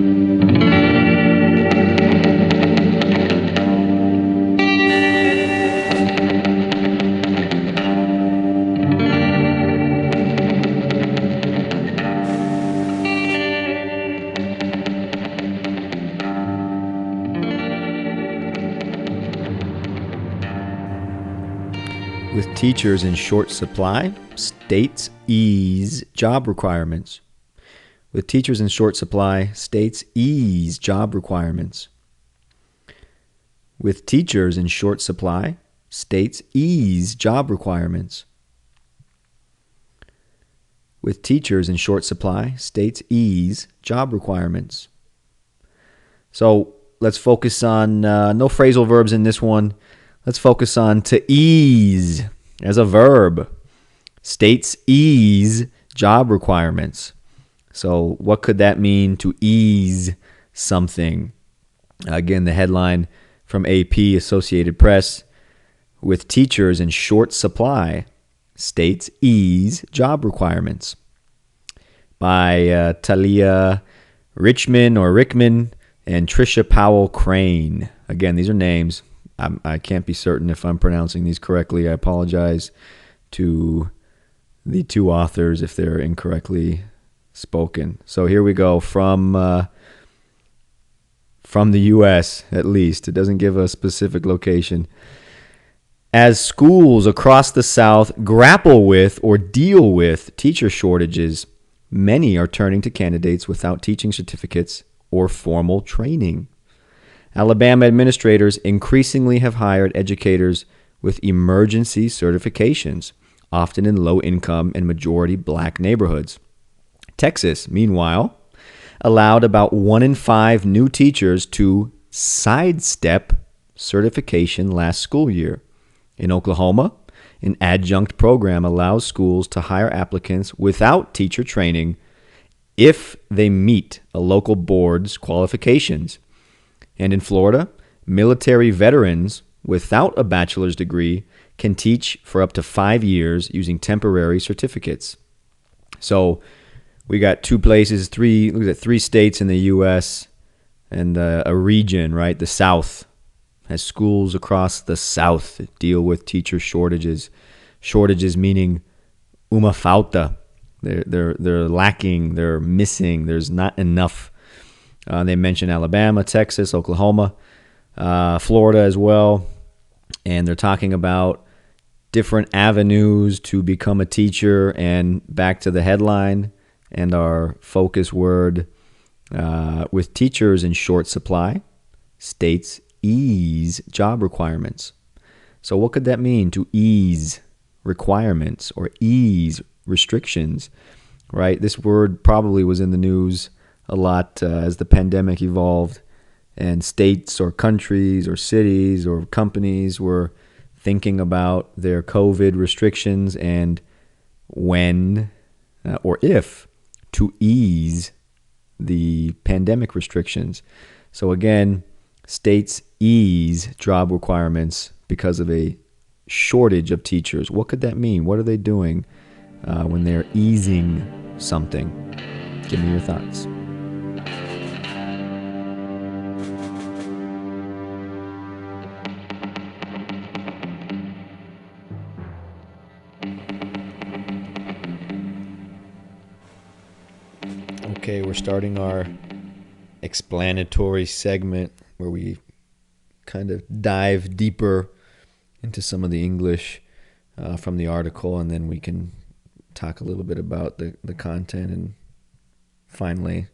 With teachers in short supply, states ease job requirements. With teachers in short supply, states ease job requirements. With teachers in short supply, states ease job requirements. With teachers in short supply, states ease job requirements. So let's focus on no phrasal verbs in this one. Let's focus on to ease as a verb. States ease job requirements. So what could that mean, to ease something? Again, the headline from AP, Associated Press: with teachers in short supply, states ease job requirements. By Talia Richman or Rickman and Tricia Powell Crane. Again, these are names. I can't be certain if I'm pronouncing these correctly. I apologize to the two authors if they're incorrectly spoken. So here we go from the U.S. at least. It doesn't give a specific location. As schools across the South grapple with or deal with teacher shortages, many are turning to candidates without teaching certificates or formal training. Alabama administrators increasingly have hired educators with emergency certifications, often in low-income and majority black neighborhoods. Texas, meanwhile, allowed about 1 in 5 new teachers to sidestep certification last school year. In Oklahoma, an adjunct program allows schools to hire applicants without teacher training if they meet a local board's qualifications. And in Florida, military veterans without a bachelor's degree can teach for up to 5 years using temporary certificates. So we got two places, three states in the U.S. and a region, right? The South has schools across the South that deal with teacher shortages. Shortages meaning uma falta. They're lacking, they're missing, there's not enough. They mention Alabama, Texas, Oklahoma, Florida as well. And they're talking about different avenues to become a teacher. And back to the headline and our focus word, with teachers in short supply, states ease job requirements. So what could that mean, to ease requirements or ease restrictions, right? This word probably was in the news a lot as the pandemic evolved, and states or countries or cities or companies were thinking about their COVID restrictions and when or if to ease the pandemic restrictions. So again, states ease job requirements because of a shortage of teachers. What could that mean? What are they doing when they're easing something? Give me your thoughts. Okay, we're starting our explanatory segment where we kind of dive deeper into some of the English from the article, and then we can talk a little bit about the content and finally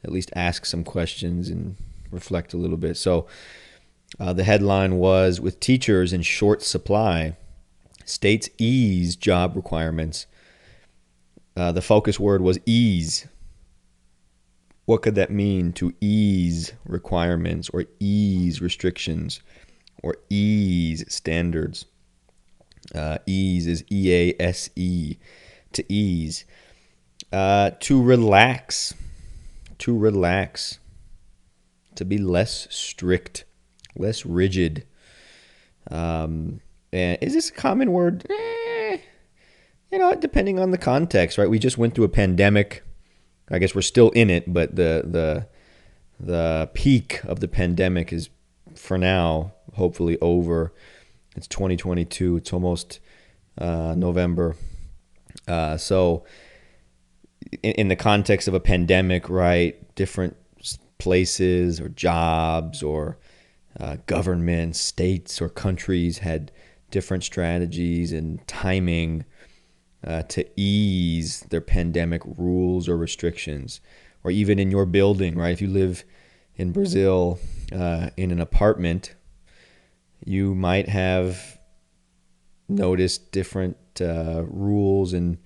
at least ask some questions and reflect a little bit. So the headline was, with teachers in short supply, states ease job requirements. The focus word was ease. What could that mean, to ease requirements or ease restrictions or ease standards? Ease is E-A-S-E, to ease. To relax, to be less strict, less rigid. And is this a common word? Depending on the context, right? We just went through a pandemic. I guess we're still in it, but the The peak of the pandemic is, for now, hopefully over. It's 2022. It's almost November. So, in the context of a pandemic, right, different places or jobs or governments, states or countries had different strategies and timing to ease their pandemic rules or restrictions. Or even in your building, right? If you live in Brazil in an apartment, you might have noticed different rules and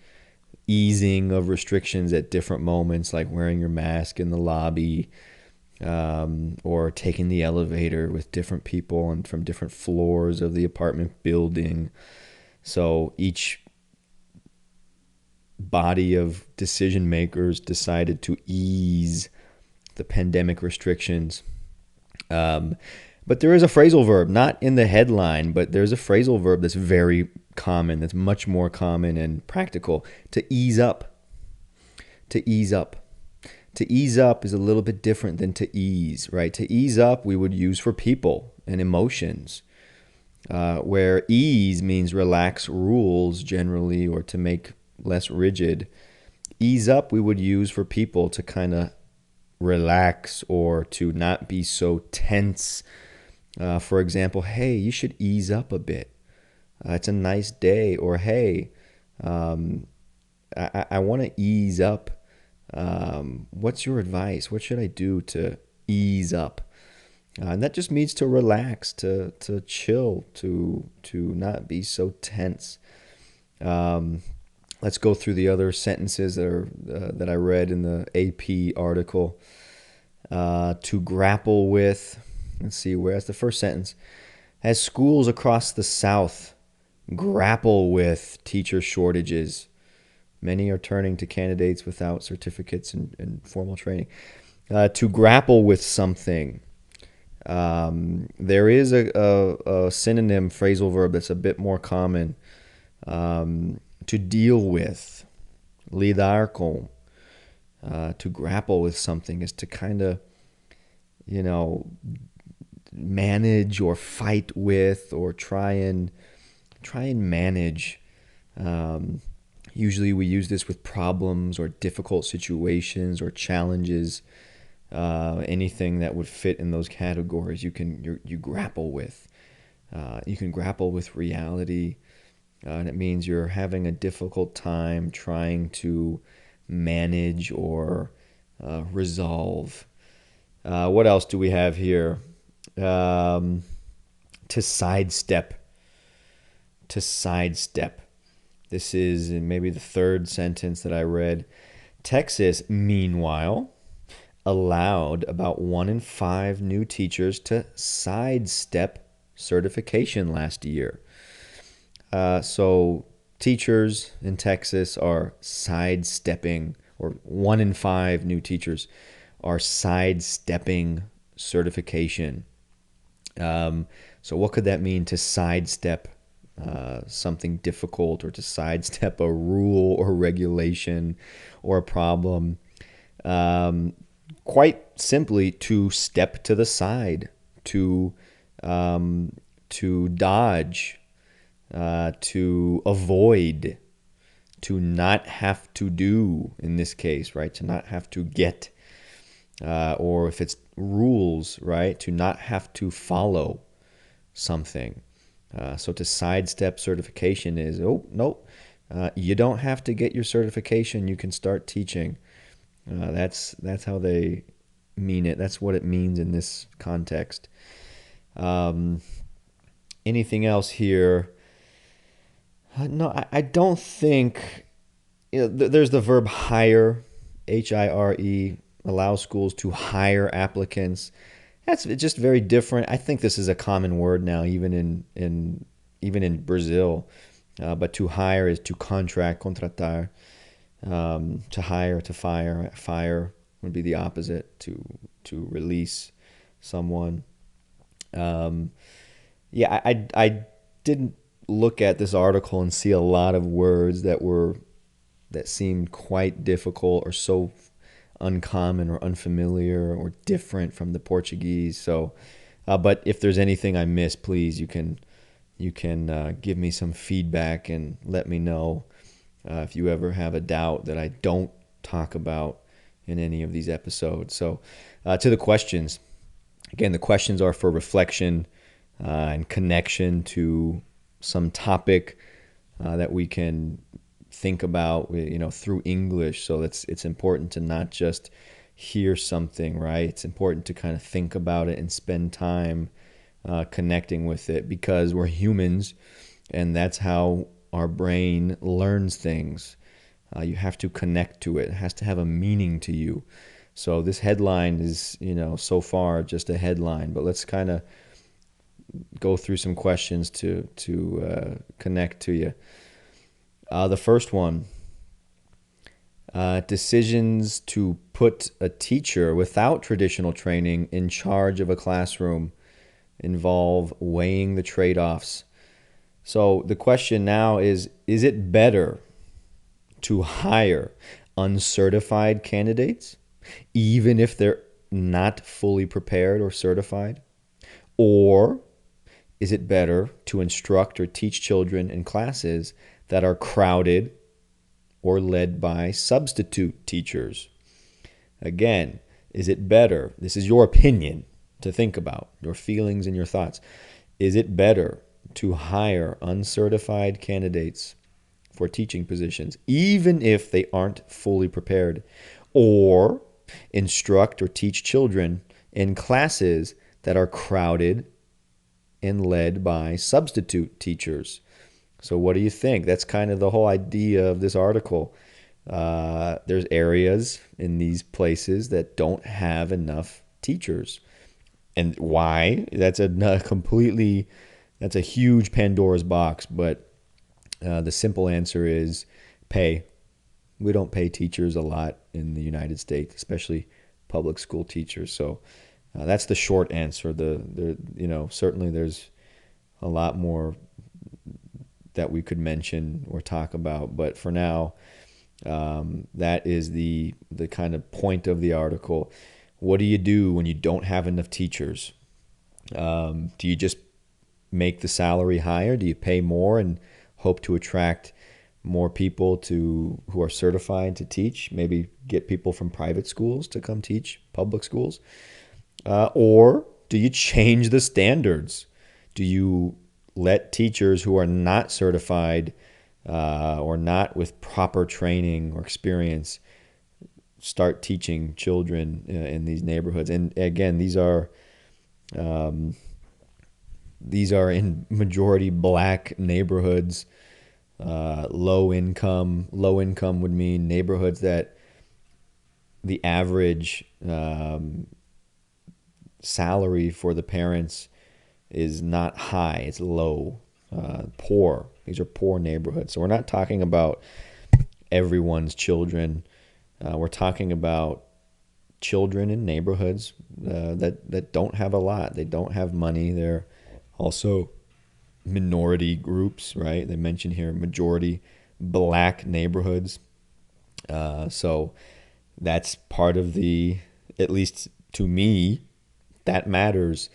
easing of restrictions at different moments, like wearing your mask in the lobby, or taking the elevator with different people and from different floors of the apartment building. So each body of decision makers decided to ease the pandemic restrictions. But there is a phrasal verb, not in the headline, but there's a phrasal verb that's very common, that's much more common and practical: to ease up. To ease up. To ease up is a little bit different than to ease, right? To ease up we would use for people and emotions, where ease means relax rules generally, or to make less rigid. Ease up we would use for people to kind of relax or to not be so tense. For example, hey, you should ease up a bit. It's a nice day. Or hey, I want to ease up. What's your advice? What should I do to ease up? And that just means to relax, to chill, to not be so tense. Let's go through the other sentences that I read in the AP article. To grapple with. Let's see, where's the first sentence? As schools across the South grapple with teacher shortages, many are turning to candidates without certificates and formal training. To grapple with something. There is a synonym phrasal verb that's a bit more common. To deal with. Lidar com. To grapple with something is to kind of, manage or fight with, or try and manage. Usually we use this with problems or difficult situations or challenges. Anything that would fit in those categories, you grapple with. You can grapple with reality, and it means you're having a difficult time trying to manage or resolve. What else do we have here? To sidestep. To sidestep. This is in maybe the third sentence that I read. Texas, meanwhile, allowed about 1 in 5 new teachers to sidestep certification last year. So teachers in Texas are sidestepping, or 1 in 5 new teachers are sidestepping certification. So what could that mean, to sidestep something difficult, or to sidestep a rule or regulation or a problem? Quite simply, to step to the side, to dodge, to avoid, to not have to do, in this case, right? To not have to get, or if it's rules, right? To not have to follow something. So to sidestep certification is, oh, nope, you don't have to get your certification. You can start teaching. That's how they mean it. That's what it means in this context. Anything else here? No, I don't think. There's the verb hire, hire, allow schools to hire applicants. That's just very different. I think this is a common word now, even in Brazil. But to hire is to contract, contratar. To hire, to fire. Fire would be the opposite, to release someone. Yeah, I didn't look at this article and see a lot of words that seemed quite difficult or so uncommon or unfamiliar or different from the Portuguese. So, but if there's anything I missed, please you can give me some feedback and let me know if you ever have a doubt that I don't talk about in any of these episodes. So, to the questions. Again, the questions are for reflection and connection to some topic that we can think about, through English. So it's important to not just hear something, right? It's important to kind of think about it and spend time connecting with it, because we're humans, and that's how our brain learns things. You have to connect to it. It has to have a meaning to you. So this headline is, so far just a headline, but let's kind of go through some questions to connect to you. The first one, decisions to put a teacher without traditional training in charge of a classroom involve weighing the trade-offs. So the question now is it better to hire uncertified candidates, even if they're not fully prepared or certified? Or is it better to instruct or teach children in classes that are crowded or led by substitute teachers? Again, is it better? This is your opinion to think about, your feelings and your thoughts. Is it better to hire uncertified candidates for teaching positions, even if they aren't fully prepared, or instruct or teach children in classes that are crowded and led by substitute teachers? So what do you think? That's kind of the whole idea of this article. There's areas in these places that don't have enough teachers. And why? That's a huge Pandora's box, but the simple answer is pay. We don't pay teachers a lot in the United States, especially public school teachers. So that's the short answer. Certainly there's a lot more that we could mention or talk about, but for now, that is the kind of point of the article. What do you do when you don't have enough teachers? Do you just make the salary higher? Do you pay more and hope to attract more people who are certified to teach? Maybe get people from private schools to come teach public schools? Or do you change the standards? Do you let teachers who are not certified or not with proper training or experience start teaching children in these neighborhoods? And again, these are in majority black neighborhoods. Low income would mean neighborhoods that the average salary for the parents is not high, it's low. Poor. These are poor neighborhoods. So we're not talking about everyone's children. We're talking about children in neighborhoods that don't have a lot. They don't have money. They're also minority groups, right? They mention here majority black neighborhoods. So that's part of at least to me, that matters.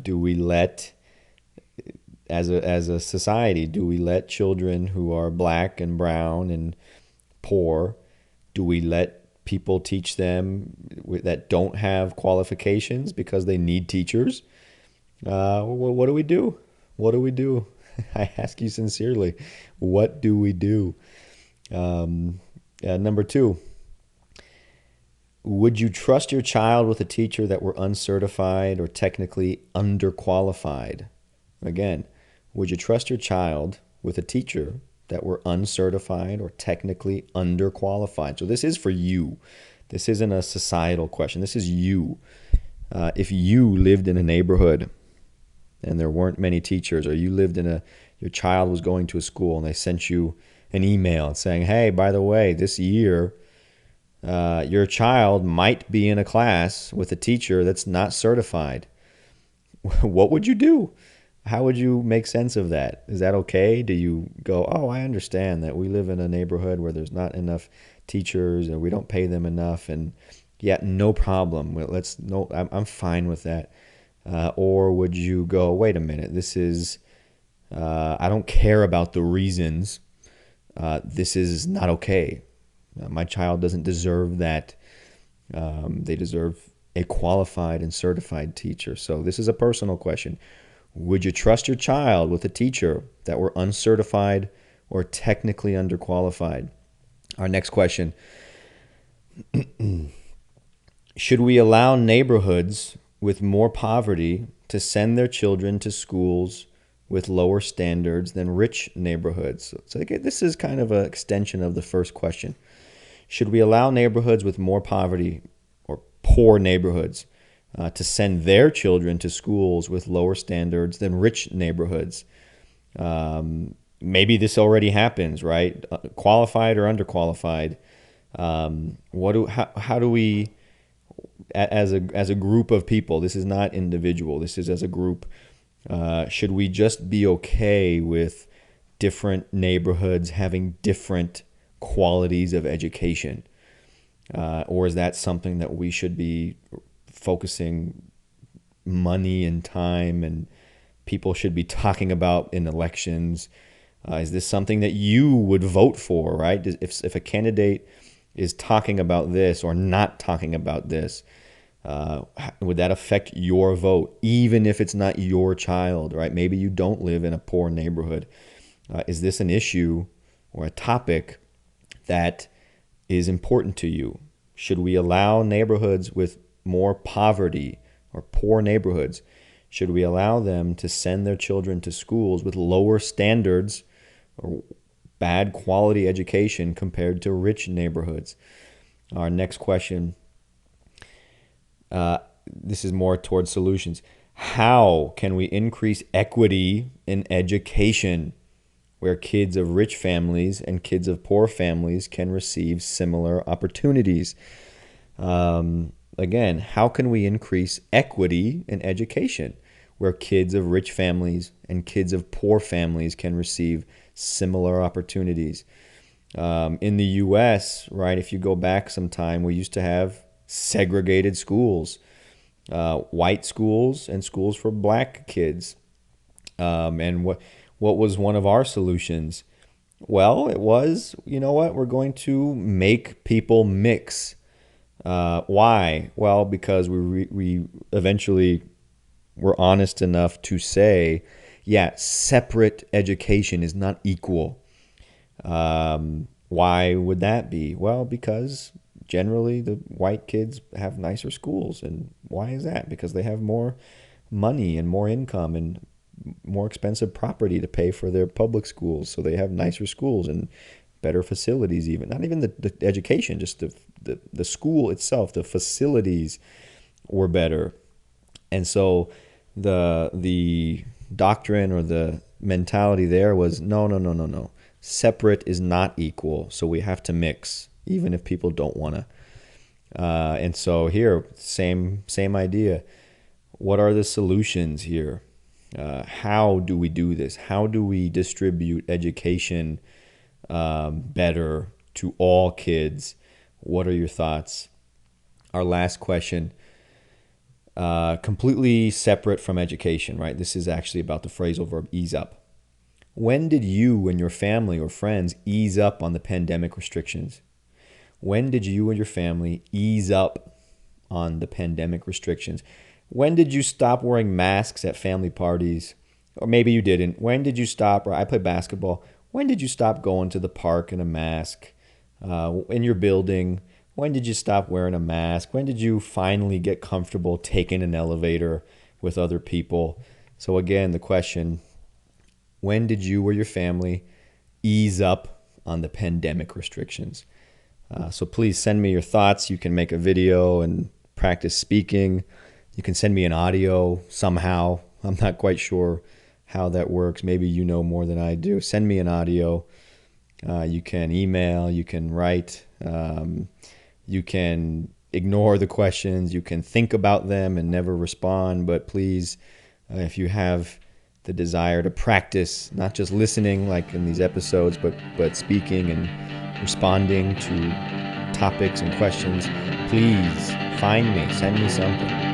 Do we let, as a society, do we let children who are black and brown and poor, do we let people teach them that don't have qualifications because they need teachers? What do we do? What do we do? I ask you sincerely, what do we do? Number 2, would you trust your child with a teacher that were uncertified or technically underqualified? Again, would you trust your child with a teacher that were uncertified or technically underqualified? So this is for you. This isn't a societal question. This is you. If you lived in a neighborhood and there weren't many teachers, or you lived your child was going to a school and they sent you an email saying, hey, by the way, this year, your child might be in a class with a teacher that's not certified. What would you do? How would you make sense of that? Is that okay? Do you go, oh, I understand that we live in a neighborhood where there's not enough teachers or we don't pay them enough, and yeah, no problem. Well, I'm fine with that. Or would you go, wait a minute, I don't care about the reasons. This is not okay. My child doesn't deserve that. They deserve a qualified and certified teacher. So this is a personal question. Would you trust your child with a teacher that were uncertified or technically underqualified? Our next question. Should we allow neighborhoods with more poverty to send their children to schools with lower standards than rich neighborhoods? So again, this is kind of an extension of the first question. Should we allow neighborhoods with more poverty or poor neighborhoods to send their children to schools with lower standards than rich neighborhoods? Maybe this already happens, right? Qualified or underqualified. How do we, as a group of people, this is not individual, this is as a group, should we just be okay with different neighborhoods having different qualities of education? Or is that something that we should be focusing money and time and people should be talking about in elections? Is this something that you would vote for, right? If a candidate is talking about this or not talking about this, would that affect your vote, even if it's not your child, right? Maybe you don't live in a poor neighborhood. Is this an issue or a topic that is important to you? Should we allow neighborhoods with more poverty or poor neighborhoods, should we allow them to send their children to schools with lower standards or bad quality education compared to rich neighborhoods? Our next question, this is more towards solutions. How can we increase equity in education where kids of rich families and kids of poor families can receive similar opportunities? Again, how can we increase equity in education where kids of rich families and kids of poor families can receive similar opportunities? In the U.S., right, if you go back some time, we used to have segregated schools, white schools and schools for black kids. And what was one of our solutions? Well, it was, you know what, we're going to make people mix. Why? Well, because we eventually were honest enough to say, yeah, separate education is not equal. Why would that be? Well, because generally the white kids have nicer schools. And why is that? Because they have more money and more income and more expensive property to pay for their public schools. So they have nicer schools and better facilities even. Not even the education, just the school itself, the facilities were better. And so the doctrine or the mentality there was no. Separate is not equal, so we have to mix, even if people don't want to. And so here, same idea. What are the solutions here? How do we do this? How do we distribute education better to all kids? What are your thoughts? Our last question, completely separate from education, right? This is actually about the phrasal verb ease up. When did you and your family or friends ease up on the pandemic restrictions? When did you and your family ease up on the pandemic restrictions? When did you stop wearing masks at family parties? Or maybe you didn't. When did you stop? Or I play basketball. When did you stop going to the park in a mask? In your building, when did you stop wearing a mask? When did you finally get comfortable taking an elevator with other people? So again, the question, when did you or your family ease up on the pandemic restrictions? So please send me your thoughts. You can make a video and practice speaking. You can send me an audio somehow. I'm not quite sure how that works. Maybe you know more than I do. Send me an audio. You can email. You can write. You can ignore the questions. You can think about them and never respond. But please, if you have the desire to practice, not just listening like in these episodes, but speaking and responding to topics and questions, please find me, send me something.